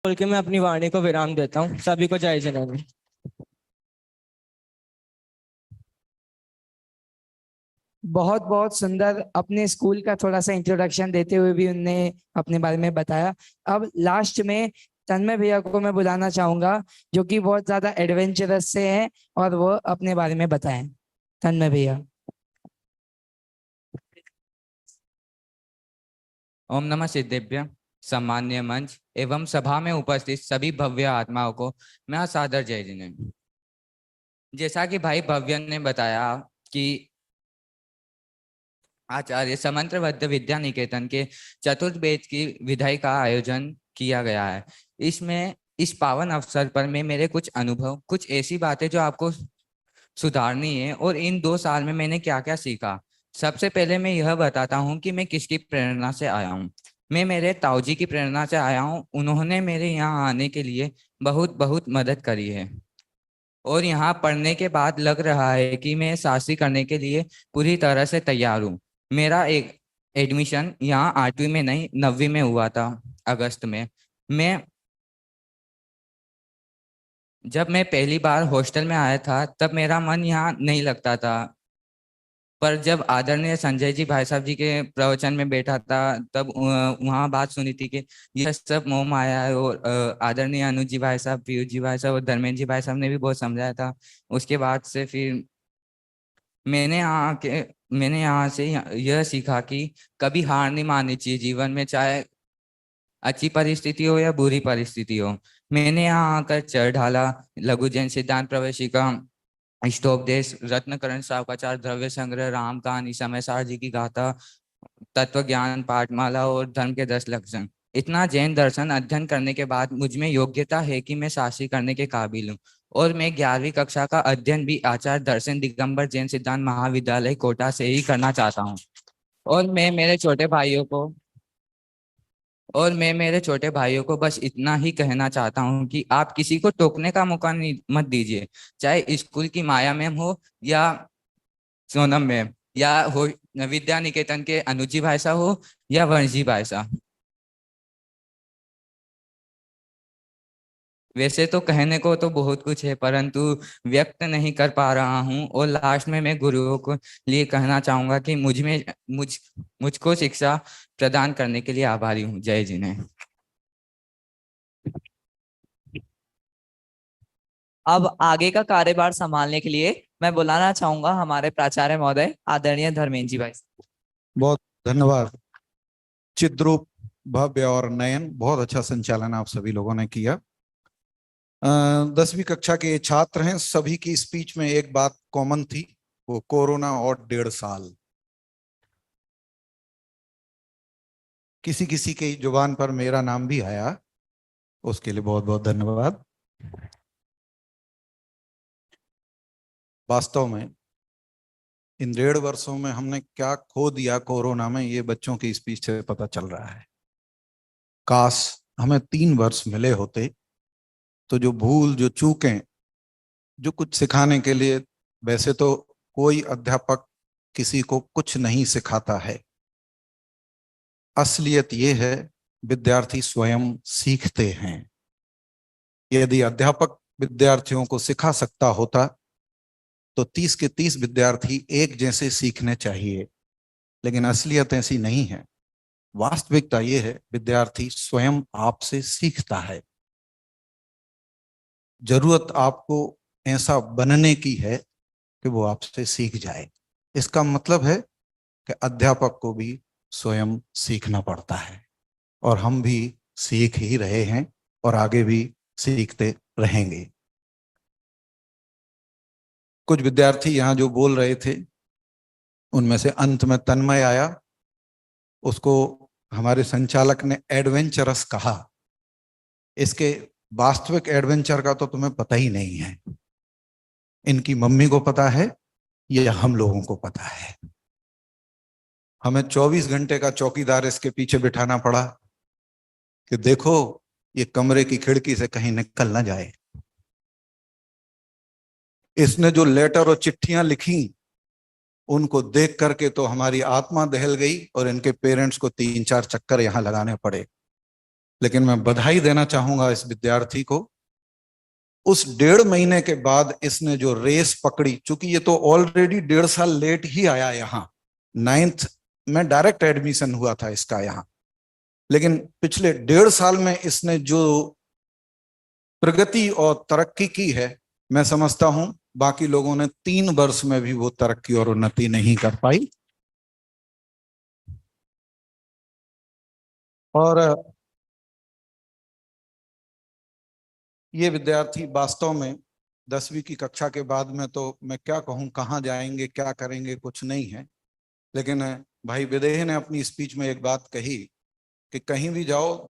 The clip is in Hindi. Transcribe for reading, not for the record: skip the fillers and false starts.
बोल के मैं अपनी वाणी को विराम देता हूँ। सभी को जय जगन्नाथ। बहुत बहुत सुंदर अपने स्कूल का थोड़ा सा इंट्रोडक्शन देते हुए भी उनने अपने बारे में बताया। अब लास्ट में तन्मय भैया को मैं बुलाना चाहूंगा, जो कि बहुत ज्यादा एडवेंचरस से हैं और वो अपने बारे में बताएं। तन्मय भैया। ओम नमः सिद्धेभ्य। सम्मान्य मंच एवं सभा में उपस्थित सभी भव्य आत्माओं को मैं सादर जय जिनेन्द्र। जैसा कि भाई भव्य ने बताया कि आचार्य समंत्रबद्ध विद्या निकेतन के चतुर्वेद की विधाई का आयोजन किया गया है। इसमें इस पावन अवसर पर मैं मेरे कुछ अनुभव, कुछ ऐसी बातें जो आपको सुधारनी है और इन 2 साल में मैंने क्या क्या सीखा। सबसे पहले मैं यह बताता हूँ कि मैं किसकी प्रेरणा से आया हूँ। मैं मेरे ताऊजी की प्रेरणा से आया हूँ। उन्होंने मेरे यहाँ आने के लिए बहुत बहुत मदद करी है और यहाँ पढ़ने के बाद लग रहा है कि मैं शास्त्री करने के लिए पूरी तरह से तैयार हूँ। मेरा एक एडमिशन यहाँ 8वीं में नहीं 9वीं में हुआ था, अगस्त में। मैं जब मैं पहली बार हॉस्टल में आया था तब मेरा मन यहाँ नहीं लगता था, पर जब आदरणीय संजय जी भाई साहब जी के प्रवचन में बैठा था तब वहाँ बात सुनी थी कि यह सब मोह माया है। और आदरणीय अनुज जी भाई साहब, पीयूष जी भाई साहब और धर्मेंद्र जी भाई साहब ने भी बहुत समझाया था। उसके बाद से फिर मैंने यहाँ से यह सीखा कि कभी हार नहीं माननी चाहिए जीवन में, चाहे अच्छी परिस्थिति हो या बुरी परिस्थिति हो। मैंने यहाँ आकर चर ढाला लघु जैन सिद्धांत प्रवेशिका, इष्टोपदेश, रत्नकरण सावकाचार, द्रव्य संग्रह, राम कहानी, समय सार जी की गाथा, तत्व ज्ञान पाठमाला और धर्म के 10 लक्षण। इतना जैन दर्शन अध्ययन करने के बाद मुझ में योग्यता है कि मैं शास्त्री करने के काबिल हूँ। और मैं 11वीं कक्षा का अध्ययन भी आचार्य दर्शन दिगंबर जैन सिद्धांत महाविद्यालय कोटा से ही करना चाहता हूँ। और मैं मेरे छोटे भाइयों को बस इतना ही कहना चाहता हूँ कि आप किसी को टोकने का मौका नहीं मत दीजिए, चाहे स्कूल की माया मैम हो या सोनम मैम या हो विद्या निकेतन के अनुजी भाई साहब हो या वंशी भाई साहब। वैसे तो कहने को तो बहुत कुछ है परंतु व्यक्त नहीं कर पा रहा हूँ। और लास्ट में मैं गुरुओं को लिए कहना चाहूंगा कि मुझको शिक्षा प्रदान करने के लिए आभारी हूँ। जय जिने। अब आगे का कार्यभार संभालने के लिए मैं बुलाना चाहूंगा हमारे प्राचार्य महोदय आदरणीय धर्मेंद्र जी भाई। बहुत धन्यवाद। चिद्रूप, भव्य और नयन, बहुत अच्छा संचालन आप सभी लोगों ने किया। 10वीं कक्षा के छात्र हैं, सभी की स्पीच में एक बात कॉमन थी, वो कोरोना और 1.5 साल। किसी किसी की जुबान पर मेरा नाम भी आया, उसके लिए बहुत बहुत धन्यवाद। वास्तव में इन 1.5 वर्षों में हमने क्या खो दिया कोरोना में, ये बच्चों की स्पीच से पता चल रहा है। काश हमें 3 वर्ष मिले होते तो जो भूल, जो चूकें, जो कुछ सिखाने के लिए, वैसे तो कोई अध्यापक किसी को कुछ नहीं सिखाता है, असलियत ये है विद्यार्थी स्वयं सीखते हैं। यदि अध्यापक विद्यार्थियों को सिखा सकता होता तो 30 के 30 विद्यार्थी एक जैसे सीखने चाहिए, लेकिन असलियत ऐसी नहीं है। वास्तविकता ये है विद्यार्थी स्वयं आपसे सीखता है। जरूरत आपको ऐसा बनने की है कि वो आपसे सीख जाए। इसका मतलब है कि अध्यापक को भी स्वयं सीखना पड़ता है और हम भी सीख ही रहे हैं और आगे भी सीखते रहेंगे। कुछ विद्यार्थी यहाँ जो बोल रहे थे उनमें से अंत में तन्मय आया, उसको हमारे संचालक ने एडवेंचरस कहा। इसके वास्तविक एडवेंचर का तो तुम्हें पता ही नहीं है। इनकी मम्मी को पता है या हम लोगों को पता है। हमें 24 घंटे का चौकीदार इसके पीछे बिठाना पड़ा कि देखो ये कमरे की खिड़की से कहीं निकल ना जाए। इसने जो लेटर और चिट्ठियां लिखी उनको देख करके तो हमारी आत्मा दहल गई और इनके पेरेंट्स को 3-4 चक्कर यहां लगाने पड़े। लेकिन मैं बधाई देना चाहूंगा इस विद्यार्थी को। उस 1.5 महीने के बाद इसने जो रेस पकड़ी, चूंकि ये तो ऑलरेडी 1.5 साल लेट ही आया यहाँ, 9th में डायरेक्ट एडमिशन हुआ था इसका यहाँ, लेकिन पिछले 1.5 साल में इसने जो प्रगति और तरक्की की है, मैं समझता हूं बाकी लोगों ने 3 वर्ष में भी वो तरक्की और उन्नति नहीं कर पाई। और ये विद्यार्थी वास्तव में 10वीं की कक्षा के बाद में तो मैं क्या कहूं, कहाँ जाएंगे क्या करेंगे कुछ नहीं है, लेकिन भाई विदेह ने अपनी स्पीच में एक बात कही कि कहीं भी जाओ